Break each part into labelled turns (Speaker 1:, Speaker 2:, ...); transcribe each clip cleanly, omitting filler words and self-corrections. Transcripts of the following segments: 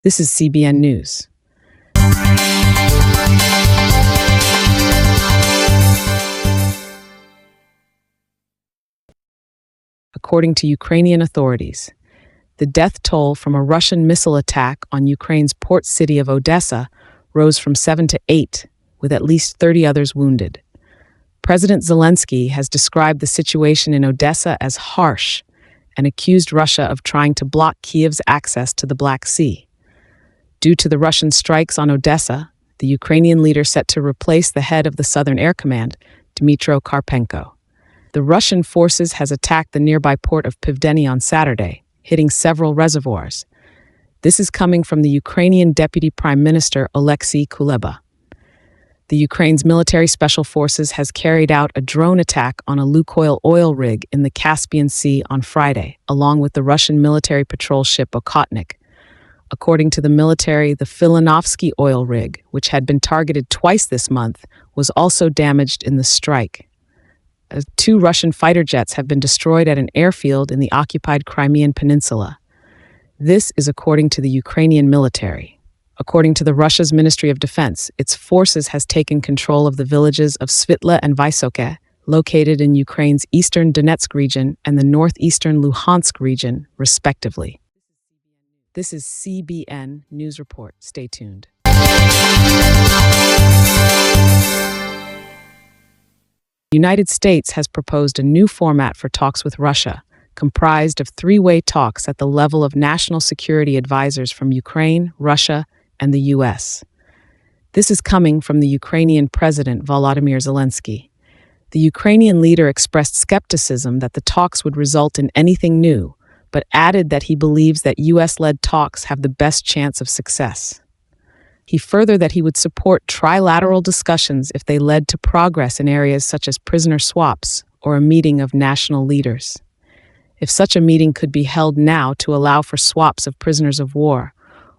Speaker 1: This is CBN News. According to Ukrainian authorities, the death toll from a Russian missile attack on Ukraine's port city of Odesa rose from 7 to 8, with at least 30 others wounded. President Zelensky has described the situation in Odesa as harsh and accused Russia of trying to block Kyiv's access to the Black Sea. Due to the Russian strikes on Odesa, the Ukrainian leader set to replace the head of the Southern Air Command, Dmytro Karpenko. The Russian forces has attacked the nearby port of Pivdeny on Saturday, hitting several reservoirs. This is coming from the Ukrainian Deputy Prime Minister Oleksiy Kuleba. The Ukraine's military special forces has carried out a drone attack on a Lukoil oil rig in the Caspian Sea on Friday, along with the Russian military patrol ship Okhotnik. According to the military, the Filanovsky oil rig, which had been targeted twice this month, was also damaged in the strike. 2 Russian fighter jets have been destroyed at an airfield in the occupied Crimean Peninsula. This is according to the Ukrainian military. According to Russia's Ministry of Defense, its forces has taken control of the villages of Svitla and Vysoke, located in Ukraine's eastern Donetsk region and the northeastern Luhansk region, respectively. This is CBN News Report. Stay tuned. The United States has proposed a new format for talks with Russia, comprised of 3-way talks at the level of national security advisors from Ukraine, Russia, and the U.S. This is coming from the Ukrainian President Volodymyr Zelensky. The Ukrainian leader expressed skepticism that the talks would result in anything new, but added that he believes that U.S.-led talks have the best chance of success. He furthered that he would support trilateral discussions if they led to progress in areas such as prisoner swaps or a meeting of national leaders. If such a meeting could be held now to allow for swaps of prisoners of war,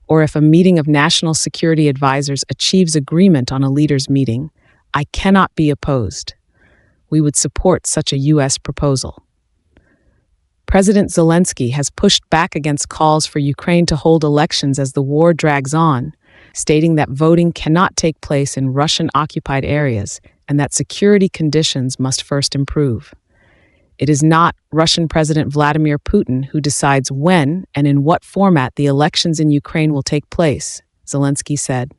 Speaker 1: or if a meeting of national security advisors achieves agreement on a leaders' meeting, I cannot be opposed. We would support such a U.S. proposal. President Zelensky has pushed back against calls for Ukraine to hold elections as the war drags on, stating that voting cannot take place in Russian-occupied areas and that security conditions must first improve. It is not Russian President Vladimir Putin who decides when and in what format the elections in Ukraine will take place, Zelensky said.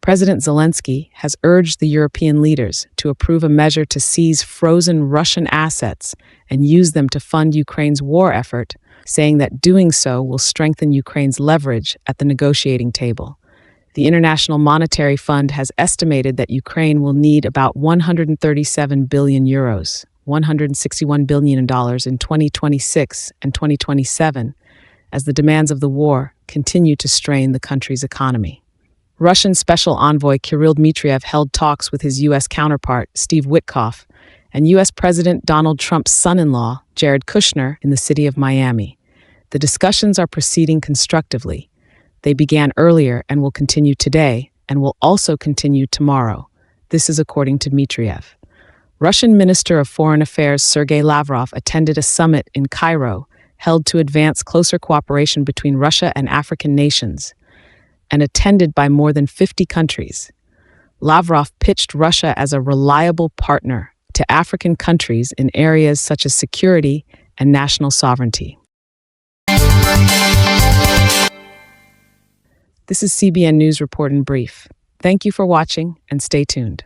Speaker 1: President Zelensky has urged the European leaders to approve a measure to seize frozen Russian assets and use them to fund Ukraine's war effort, saying that doing so will strengthen Ukraine's leverage at the negotiating table. The International Monetary Fund has estimated that Ukraine will need about 137 billion euros. $161 billion in 2026 and 2027, as the demands of the war continue to strain the country's economy. Russian Special Envoy Kirill Dmitriev held talks with his U.S. counterpart, Steve Witkoff, and U.S. President Donald Trump's son-in-law, Jared Kushner, in the city of Miami. The discussions are proceeding constructively. They began earlier and will continue today, and will also continue tomorrow. This is according to Dmitriev. Russian Minister of Foreign Affairs Sergei Lavrov attended a summit in Cairo held to advance closer cooperation between Russia and African nations, and attended by more than 50 countries. Lavrov pitched Russia as a reliable partner to African countries in areas such as security and national sovereignty. This is CBN News Report in brief. Thank you for watching and stay tuned.